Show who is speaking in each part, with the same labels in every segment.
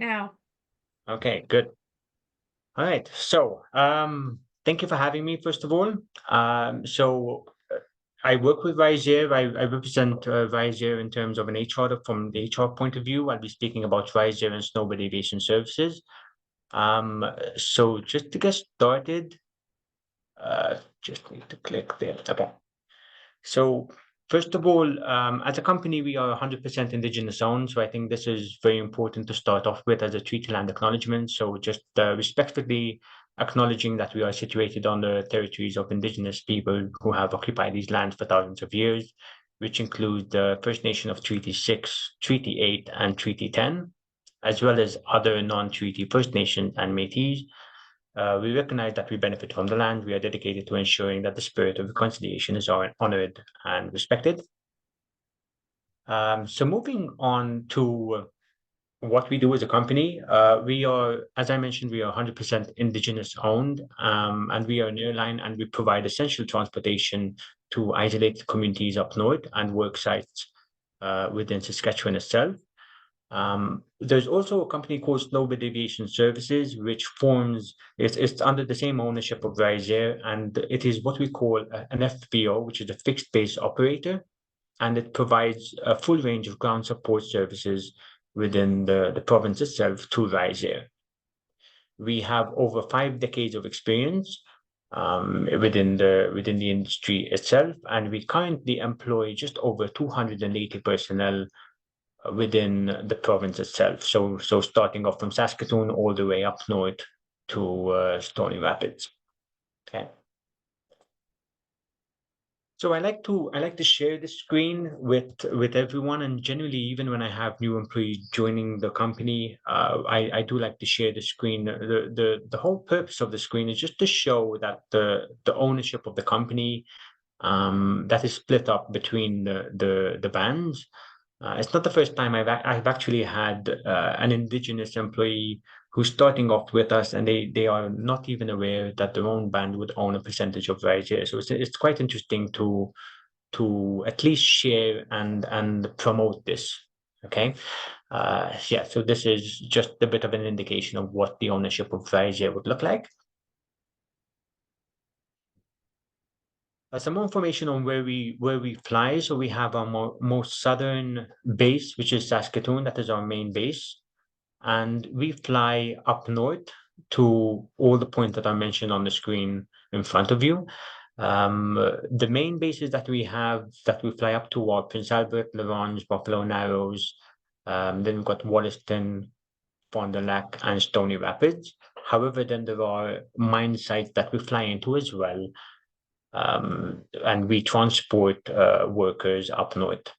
Speaker 1: Now,
Speaker 2: Okay, good. All right. Thank you for having me, first of all. I work with RiseAir. I represent RiseAir in terms of an HR from the HR point of view. I'll be speaking about RiseAir and Snowbird Aviation Services. Just to get started, just need to click there. Okay. So first of all, as a company, we are 100% indigenous owned. So I think this is very important to start off with as a treaty land acknowledgement. So just respectfully acknowledging that we are situated on the territories of indigenous people who have occupied these lands for thousands of years, which include the First Nation of Treaty 6, Treaty 8, and Treaty 10, as well as other non-treaty First Nations and Métis. We recognize that we benefit from the land. We are dedicated to ensuring that the spirit of reconciliation is honored and respected. Moving on to what we do as a company, we are, as I mentioned, we are 100% indigenous owned, and we are an airline, and we provide essential transportation to isolated communities up north and work sites within Saskatchewan itself. There's also a company called Snowbird Aviation Services, which it's under the same ownership of RiseAir, and it is what we call an FBO, which is a fixed base operator, and it provides a full range of ground support services within the province itself to RiseAir. We have over 5 decades of experience within the industry itself, and we currently employ just over 280 personnel within the province itself. So starting off from Saskatoon all the way up north to Stony Rapids. Okay. So I like to share the screen with everyone, and generally, even when I have new employees joining the company, I do like to share the screen. The whole purpose of the screen is just to show that the ownership of the company that is split up between the bands. It's not the first time I've actually had an indigenous employee who's starting off with us, and they are not even aware that their own band would own a percentage of RiseAir. So it's quite interesting to at least share and promote this. Okay, yeah. So this is just a bit of an indication of what the ownership of RiseAir would look like. Some more information on where we fly. So we have our most southern base, which is Saskatoon. That is our main base, and we fly up north to all the points that I mentioned on the screen in front of you. The main bases that we have that we fly up to are Prince Albert, La Ronge, Buffalo Narrows. Then we've got Wollaston, Fond du Lac, and Stony Rapids. However, then there are mine sites that we fly into as well, and we transport workers up north.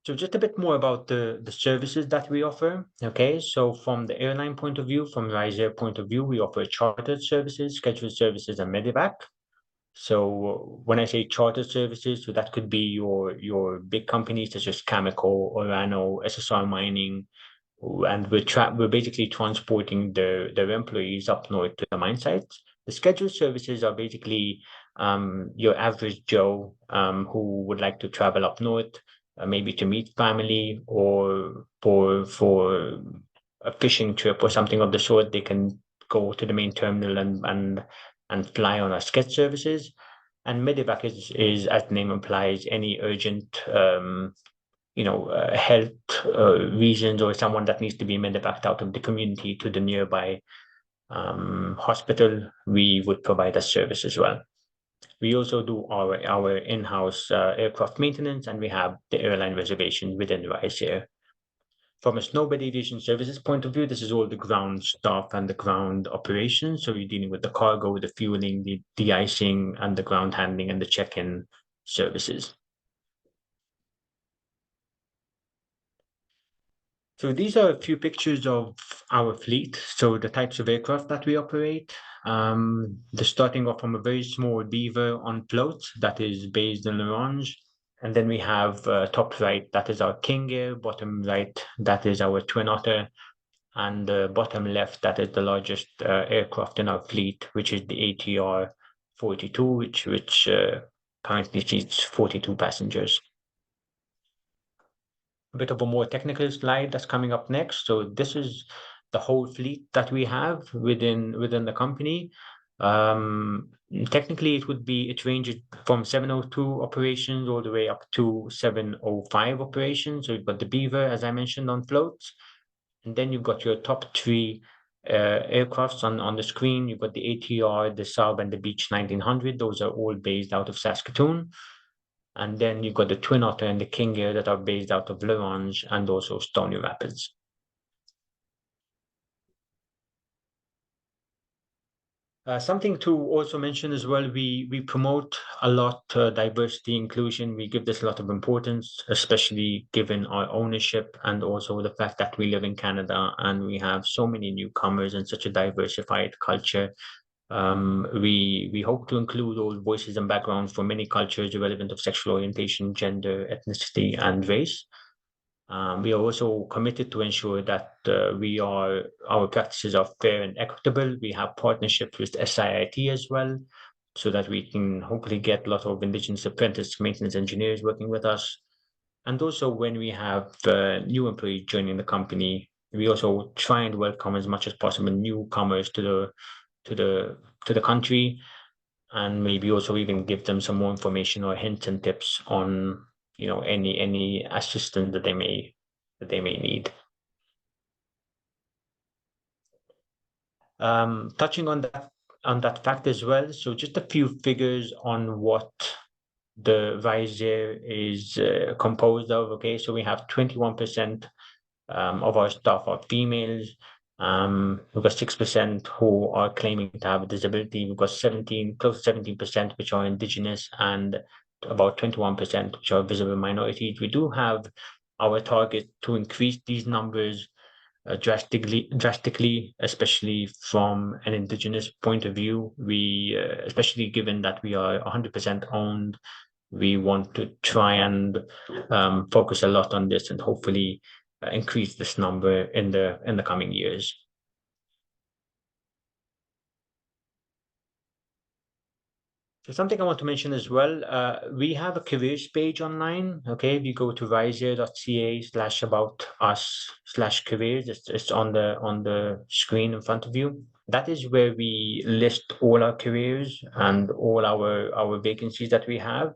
Speaker 2: So just a bit more about the services that we offer. Okay, so from the airline point of view, from RiseAir point of view, we offer chartered services, scheduled services, and medevac. So when I say chartered services, so that could be your big companies such as Cameco, Orano, SSR Mining, and we're basically transporting their employees up north to the mine sites. The scheduled services are basically your average Joe who would like to travel up north, maybe to meet family or for a fishing trip or something of the sort. They can go to the main terminal and fly on our sketch services. And medevac is as the name implies, any urgent health reasons, or someone that needs to be medevaced out of the community to the nearby hospital, we would provide a service as well. We also do our in-house aircraft maintenance, and we have the airline reservation within RiseAir. From a Snowbird Aviation Services point of view, this is all the ground staff and the ground operations. So you're dealing with the cargo, the fueling, the de-icing, and the ground handling and the check-in services. So these are a few pictures of our fleet. So the types of aircraft that we operate. They're starting off from a very small Beaver on float that is based in La Ronge. And then we have top right, that is our King Air. Bottom right, that is our Twin Otter. And bottom left, that is the largest aircraft in our fleet, which is the ATR 42, which currently seats 42 passengers. a bit of a more technical slide that's coming up next. So this is the whole fleet that we have within the company. Um, Technically, it ranges from 702 operations all the way up to 705 operations. So you've got the Beaver, as I mentioned, on floats, and then you've got your top three aircrafts on the screen. You've got the ATR, the Saab, and the Beech 1900. Those are all based out of Saskatoon. And then you've got the Twin Otter and the King Air that are based out of La Ronge and also Stony Rapids. Something to also mention as well, we promote a lot diversity inclusion. We give this a lot of importance, especially given our ownership and also the fact that we live in Canada and we have so many newcomers and such a diversified culture. We hope to include all voices and backgrounds from many cultures irrelevant of sexual orientation, gender, ethnicity, and race. We are also committed to ensure that our practices are fair and equitable. We have partnerships with SIIT as well, so that we can hopefully get a lot of Indigenous apprentice maintenance engineers working with us. And also, when we have new employees joining the company, we also try and welcome as much as possible newcomers to the to the country, and maybe also even give them some more information or hints and tips on any assistance that they may need. Touching on that fact as well, so just a few figures on what the RiseAir is composed of. Okay, so we have 21% of our staff are females. We've got 6% who are claiming to have a disability. We've got 17, close to 17%, which are Indigenous, and about 21%, which are visible minorities. We do have our target to increase these numbers drastically, especially from an Indigenous point of view. We, especially given that we are 100% owned, we want to try and focus a lot on this and hopefully increase this number in the coming years. So something I want to mention as well, we have a careers page online. Okay, if you go to riseair.ca/about-us/careers, it's on the screen in front of you. That is where we list all our careers and all our vacancies that we have.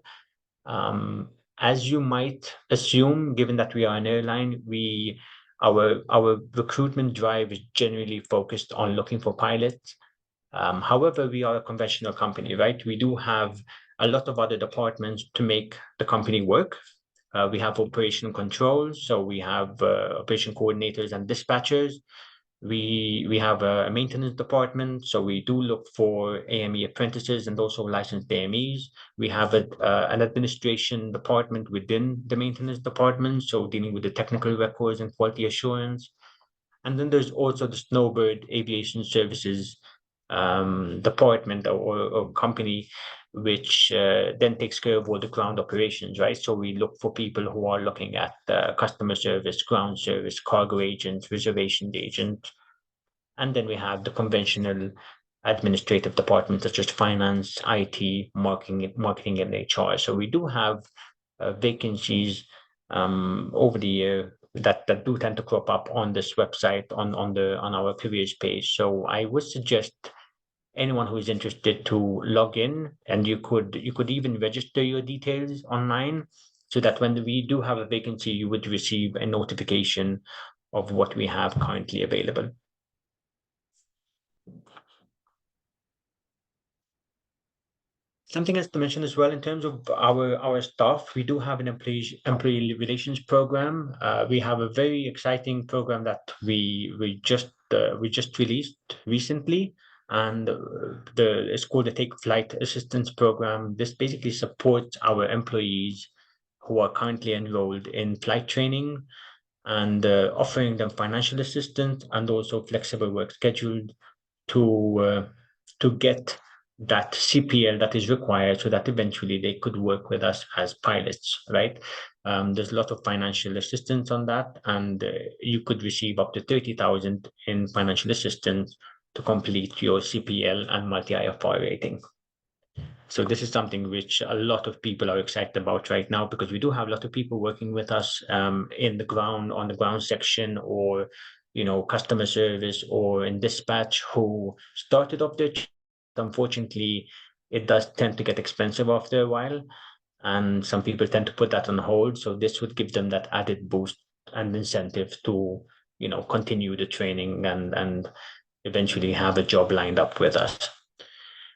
Speaker 2: As you might assume, given that we are an airline, our recruitment drive is generally focused on looking for pilots. However, we are a conventional company, right? We do have a lot of other departments to make the company work. We have operational controls, so we have operation coordinators and dispatchers. We have a maintenance department, so we do look for AME apprentices and also licensed AMEs. We have an administration department within the maintenance department, so dealing with the technical records and quality assurance. And then there's also the Snowbird Aviation Services department or company, which then takes care of all the ground operations, right? So we look for people who are looking at customer service, ground service, cargo agents, reservation agents. And then we have the conventional administrative departments such as finance, IT, marketing, and HR. So we do have vacancies over the year that do tend to crop up on this website on our careers page. So I would suggest anyone who is interested to log in, and you could even register your details online, so that when we do have a vacancy, you would receive a notification of what we have currently available. Something else to mention as well in terms of our staff, we do have an employee relations program. We have a very exciting program that we just released recently, and it's called the Take Flight Assistance Program. This basically supports our employees who are currently enrolled in flight training, and offering them financial assistance and also flexible work schedule to get that CPL that is required, so that eventually they could work with us as pilots, right? There's a lot of financial assistance on that, and you could receive up to 30,000 in financial assistance to complete your CPL and multi-IFR rating. So this is something which a lot of people are excited about right now, because we do have a lot of people working with us in the ground, on the ground section, or customer service, or in dispatch, who started off their. Unfortunately, it does tend to get expensive after a while, and some people tend to put that on hold. So this would give them that added boost and incentive to continue the training and eventually have a job lined up with us.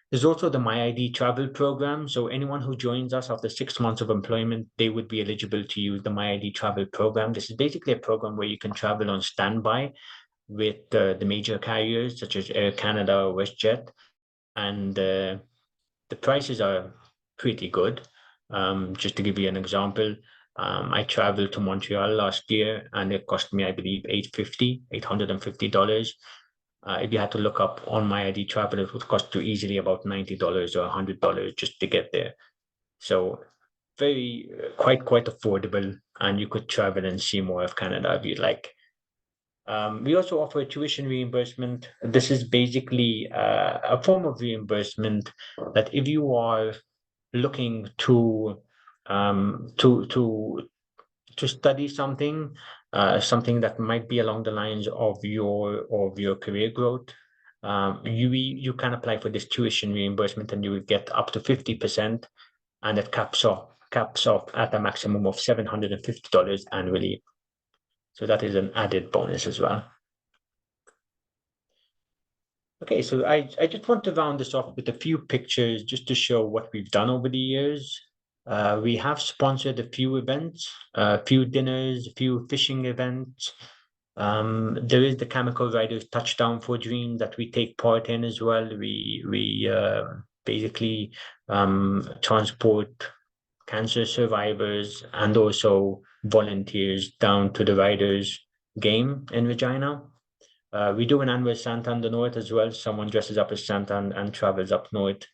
Speaker 2: There's also the MyID travel program. So anyone who joins us after 6 months of employment, they would be eligible to use the MyID travel program. This is basically a program where you can travel on standby with the major carriers such as Air Canada or WestJet, and the prices are pretty good. Just to give you an example, I traveled to Montreal last year, and it cost me, I believe, $850. If you had to look up on my ID travel, it would cost you easily about $90 or $100 just to get there. So very quite affordable, and you could travel and see more of Canada if you'd like. We also offer a tuition reimbursement. This is basically a form of reimbursement that if you are looking to um, to to to study something, something that might be along the lines of your career growth, you can apply for this tuition reimbursement, and you will get up to 50%, and it caps off at a maximum of $750 annually. So that is an added bonus as well. Okay, so I just want to round this off with a few pictures just to show what we've done over the years. We have sponsored a few events, a few dinners, a few fishing events. There is the Chemical Riders Touchdown for Dreams that we take part in as well. We basically transport cancer survivors and also volunteers down to the Riders game in Regina. We do an annual Santa on the north as well. Someone dresses up as Santa and travels up north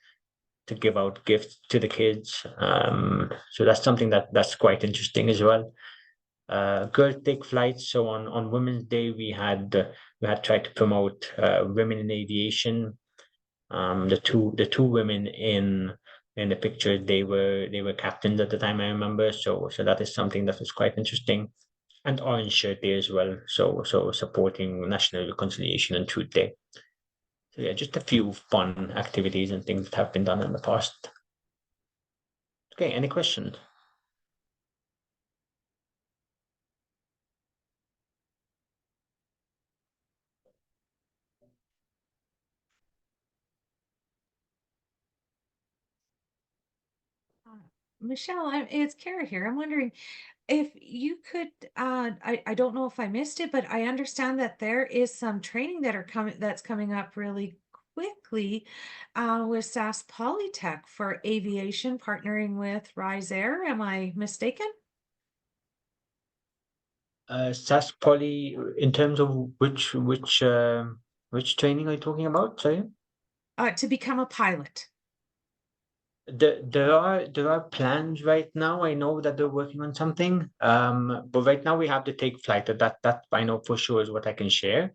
Speaker 2: to give out gifts to the kids. So that's something that's quite interesting as well. Girls take flights. So on Women's Day, we had tried to promote women in aviation. The two women in the picture, they were captains at the time, I remember. So that is something that was quite interesting. And Orange Shirt Day as well. So supporting National Reconciliation and Truth Day. So yeah, just a few fun activities and things that have been done in the past. Okay, any questions?
Speaker 1: Uh, Michelle, it's Kara here. I'm wondering if you could, I don't know if I missed it, but I understand that there is some training that's coming up really quickly with SAS Polytech for aviation, partnering with RiseAir. Am I mistaken?
Speaker 2: SAS Poly, in terms of which training are you talking about? Sorry.
Speaker 1: To become a pilot.
Speaker 2: There are plans right now. I know that they're working on something. But right now we have the take flight. That I know for sure is what I can share.